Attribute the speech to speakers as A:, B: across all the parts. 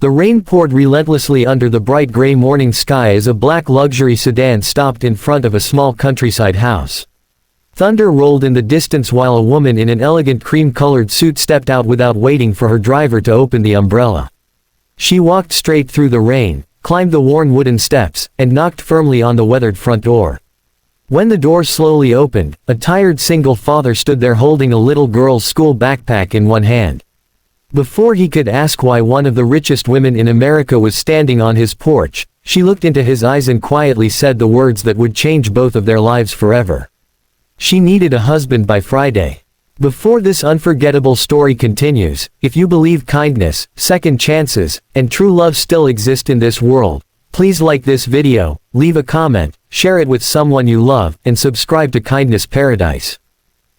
A: The rain poured relentlessly under the bright gray morning sky as a black luxury sedan stopped in front of a small countryside house. Thunder rolled in the distance while a woman in an elegant cream-colored suit stepped out without waiting for her driver to open the umbrella. She walked straight through the rain, climbed the worn wooden steps, and knocked firmly on the weathered front door. When the door slowly opened, a tired single father stood there holding a little girl's school backpack in one hand. Before he could ask why one of the richest women in America was standing on his porch, she looked into his eyes and quietly said the words that would change both of their lives forever. She needed a husband by Friday. Before this unforgettable story continues, if you believe kindness, second chances, and true love still exist in this world, please like this video, leave a comment, share it with someone you love, and subscribe to Kindness Paradise.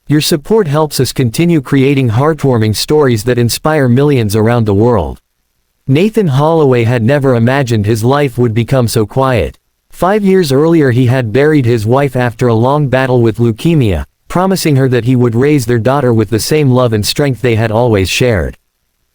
A: Your support helps us continue creating heartwarming stories that inspire millions around the world. Nathan Holloway had never imagined his life would become so quiet. 5 years earlier he had buried his wife after a long battle with leukemia, promising her that he would raise their daughter with the same love and strength they had always shared.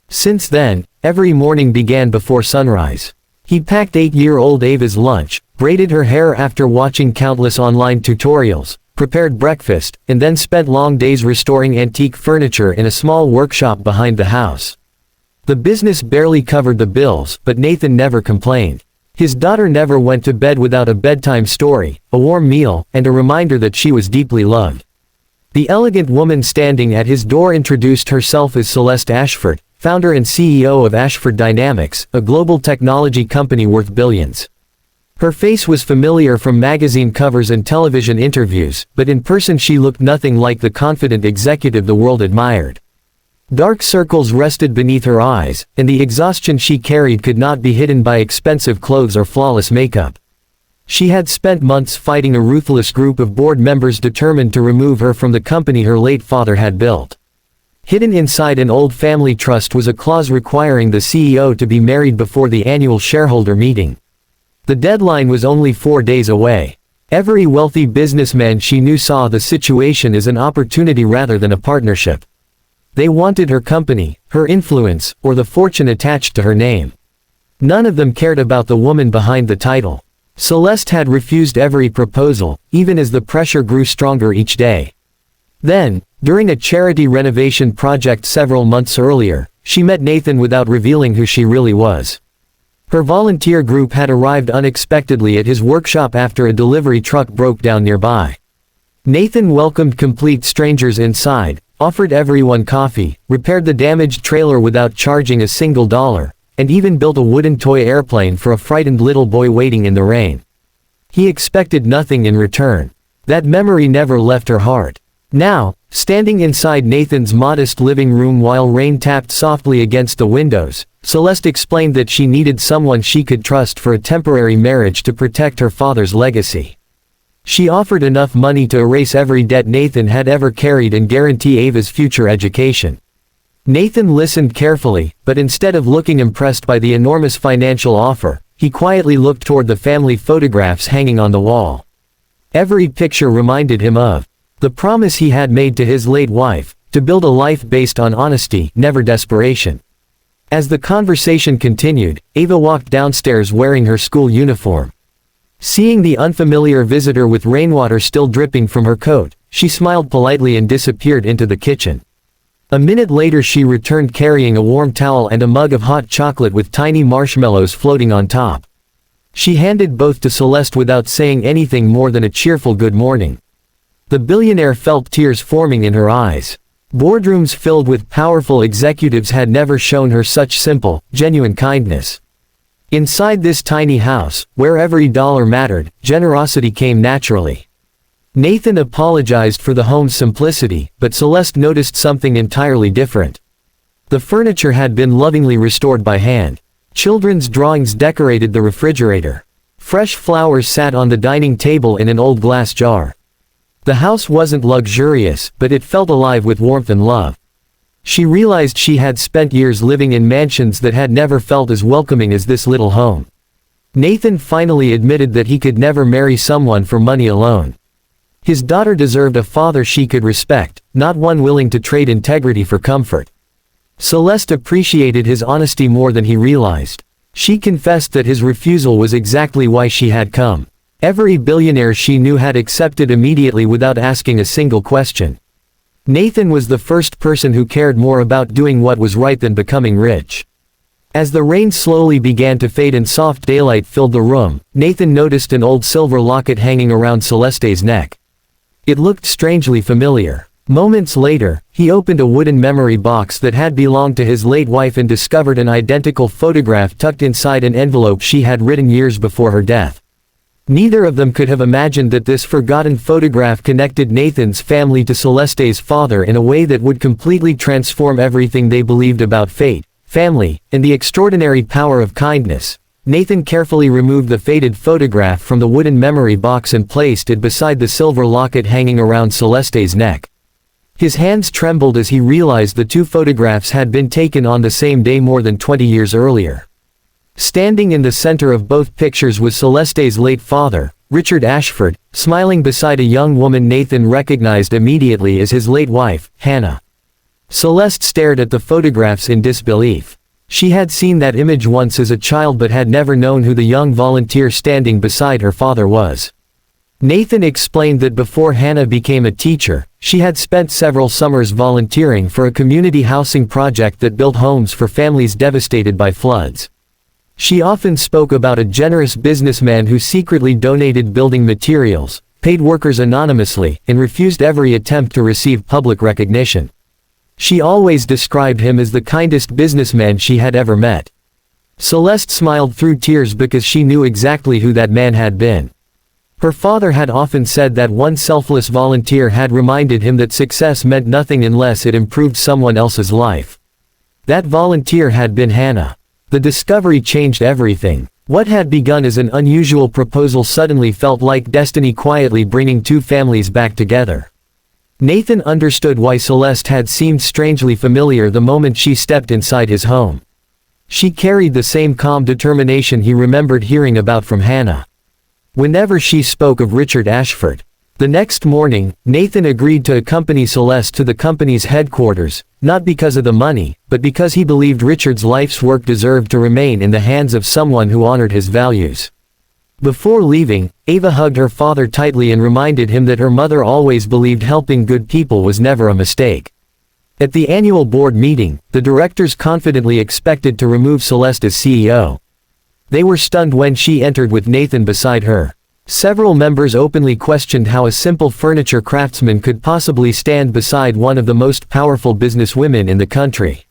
A: Since then, every morning began before sunrise. He packed 8-year-old Ava's lunch, braided her hair after watching countless online tutorials, prepared breakfast, and then spent long days restoring antique furniture in a small workshop behind the house. The business barely covered the bills, but Nathan never complained. His daughter never went to bed without a bedtime story, a warm meal, and a reminder that she was deeply loved. The elegant woman standing at his door introduced herself as Celeste Ashford, founder and CEO of Ashford Dynamics, a global technology company worth billions. Her face was familiar from magazine covers and television interviews, but in person she looked nothing like the confident executive the world admired. Dark circles rested beneath her eyes, and the exhaustion she carried could not be hidden by expensive clothes or flawless makeup. She had spent months fighting a ruthless group of board members determined to remove her from the company her late father had built. Hidden inside an old family trust was a clause requiring the CEO to be married before the annual shareholder meeting. The deadline was only 4 days away. Every wealthy businessman she knew saw the situation as an opportunity rather than a partnership. They wanted her company, her influence, or the fortune attached to her name. None of them cared about the woman behind the title. Celeste had refused every proposal, even as the pressure grew stronger each day. Then, during a charity renovation project several months earlier, she met Nathan without revealing who she really was. Her volunteer group had arrived unexpectedly at his workshop after a delivery truck broke down nearby. Nathan welcomed complete strangers inside, offered everyone coffee, repaired the damaged trailer without charging a single dollar, and even built a wooden toy airplane for a frightened little boy waiting in the rain. He expected nothing in return. That memory never left her heart. Now, standing inside Nathan's modest living room while rain tapped softly against the windows, Celeste explained that she needed someone she could trust for a temporary marriage to protect her father's legacy. She offered enough money to erase every debt Nathan had ever carried and guarantee Ava's future education. Nathan listened carefully, but instead of looking impressed by the enormous financial offer, he quietly looked toward the family photographs hanging on the wall. Every picture reminded him of the promise he had made to his late wife, to build a life based on honesty, never desperation. As the conversation continued, Ava walked downstairs wearing her school uniform. Seeing the unfamiliar visitor with rainwater still dripping from her coat, she smiled politely and disappeared into the kitchen. A minute later she returned carrying a warm towel and a mug of hot chocolate with tiny marshmallows floating on top. She handed both to Celeste without saying anything more than a cheerful good morning. The billionaire felt tears forming in her eyes. Boardrooms filled with powerful executives had never shown her such simple, genuine kindness. Inside this tiny house, where every dollar mattered, generosity came naturally. Nathan apologized for the home's simplicity, but Celeste noticed something entirely different. The furniture had been lovingly restored by hand. Children's drawings decorated the refrigerator. Fresh flowers sat on the dining table in an old glass jar. The house wasn't luxurious, but it felt alive with warmth and love. She realized she had spent years living in mansions that had never felt as welcoming as this little home. Nathan finally admitted that he could never marry someone for money alone. His daughter deserved a father she could respect, not one willing to trade integrity for comfort. Celeste appreciated his honesty more than he realized. She confessed that his refusal was exactly why she had come. Every billionaire she knew had accepted immediately without asking a single question. Nathan was the first person who cared more about doing what was right than becoming rich. As the rain slowly began to fade and soft daylight filled the room, Nathan noticed an old silver locket hanging around Celeste's neck. It looked strangely familiar. Moments later, he opened a wooden memory box that had belonged to his late wife and discovered an identical photograph tucked inside an envelope she had written years before her death. Neither of them could have imagined that this forgotten photograph connected Nathan's family to Celeste's father in a way that would completely transform everything they believed about fate, family, and the extraordinary power of kindness. Nathan carefully removed the faded photograph from the wooden memory box and placed it beside the silver locket hanging around Celeste's neck. His hands trembled as he realized the two photographs had been taken on the same day more than 20 years earlier. Standing in the center of both pictures was Celeste's late father, Richard Ashford, smiling beside a young woman Nathan recognized immediately as his late wife, Hannah. Celeste stared at the photographs in disbelief. She had seen that image once as a child but had never known who the young volunteer standing beside her father was. Nathan explained that before Hannah became a teacher, she had spent several summers volunteering for a community housing project that built homes for families devastated by floods. She often spoke about a generous businessman who secretly donated building materials, paid workers anonymously, and refused every attempt to receive public recognition. She always described him as the kindest businessman she had ever met. Celeste smiled through tears because she knew exactly who that man had been. Her father had often said that one selfless volunteer had reminded him that success meant nothing unless it improved someone else's life. That volunteer had been Hannah. The discovery changed everything. What had begun as an unusual proposal suddenly felt like destiny quietly bringing two families back together. Nathan understood why Celeste had seemed strangely familiar the moment she stepped inside his home. She carried the same calm determination he remembered hearing about from Hannah. Whenever she spoke of Richard Ashford. The next morning, Nathan agreed to accompany Celeste to the company's headquarters, not because of the money, but because he believed Richard's life's work deserved to remain in the hands of someone who honored his values. Before leaving, Ava hugged her father tightly and reminded him that her mother always believed helping good people was never a mistake. At the annual board meeting, the directors confidently expected to remove Celeste as CEO. They were stunned when she entered with Nathan beside her. Several members openly questioned how a simple furniture craftsman could possibly stand beside one of the most powerful businesswomen in the country.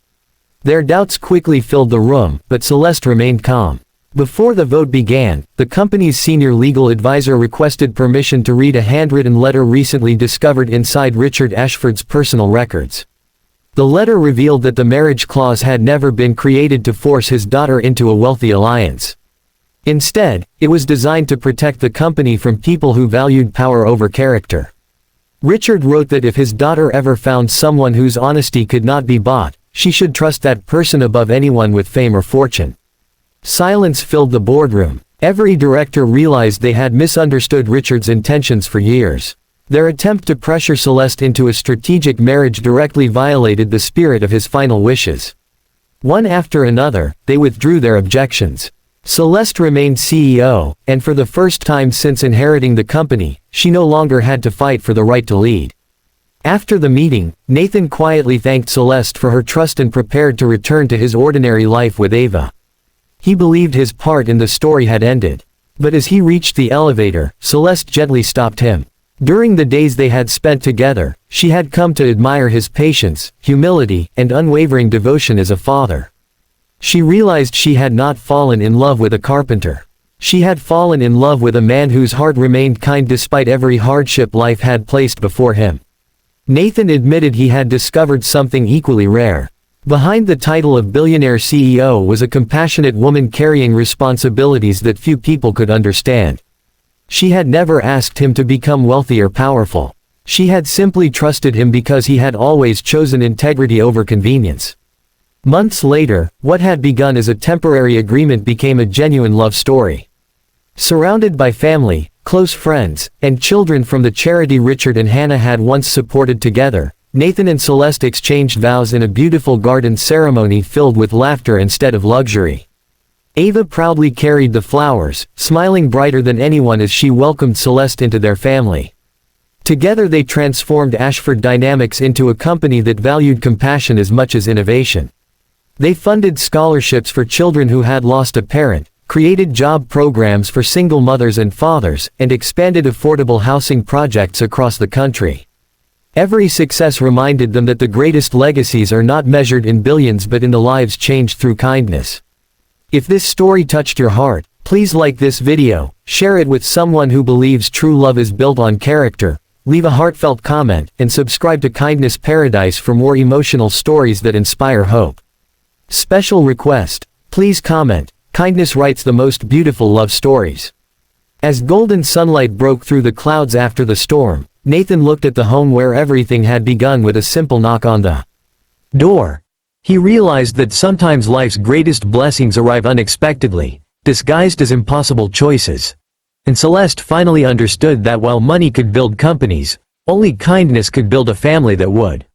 A: Their doubts quickly filled the room, but Celeste remained calm. Before the vote began, the company's senior legal advisor requested permission to read a handwritten letter recently discovered inside Richard Ashford's personal records. The letter revealed that the marriage clause had never been created to force his daughter into a wealthy alliance. Instead, it was designed to protect the company from people who valued power over character. Richard wrote that if his daughter ever found someone whose honesty could not be bought, she should trust that person above anyone with fame or fortune. Silence filled the boardroom. Every director realized they had misunderstood Richard's intentions for years. Their attempt to pressure Celeste into a strategic marriage directly violated the spirit of his final wishes. One after another, they withdrew their objections. Celeste remained CEO, and for the first time since inheriting the company, she no longer had to fight for the right to lead. After the meeting, Nathan quietly thanked Celeste for her trust and prepared to return to his ordinary life with Ava. He believed his part in the story had ended. But as he reached the elevator, Celeste gently stopped him. During the days they had spent together, she had come to admire his patience, humility, and unwavering devotion as a father. She realized she had not fallen in love with a carpenter. She had fallen in love with a man whose heart remained kind despite every hardship life had placed before him. Nathan admitted he had discovered something equally rare. Behind the title of billionaire CEO was a compassionate woman carrying responsibilities that few people could understand. She had never asked him to become wealthy or powerful. She had simply trusted him because he had always chosen integrity over convenience. Months later, what had begun as a temporary agreement became a genuine love story. Surrounded by family, close friends, and children from the charity Richard and Hannah had once supported together, Nathan and Celeste exchanged vows in a beautiful garden ceremony filled with laughter instead of luxury. Ava proudly carried the flowers, smiling brighter than anyone as she welcomed Celeste into their family. Together they transformed Ashford Dynamics into a company that valued compassion as much as innovation. They funded scholarships for children who had lost a parent, created job programs for single mothers and fathers, and expanded affordable housing projects across the country. Every success reminded them that the greatest legacies are not measured in billions but in the lives changed through kindness. If this story touched your heart, please like this video, share it with someone who believes true love is built on character, leave a heartfelt comment, and subscribe to Kindness Paradise for more emotional stories that inspire hope. Special request: please comment, kindness writes the most beautiful love stories. As golden sunlight broke through the clouds after the storm, Nathan looked at the home where everything had begun with a simple knock on the door. He realized that sometimes life's greatest blessings arrive unexpectedly, disguised as impossible choices. And Celeste finally understood that while money could build companies, only kindness could build a family that would.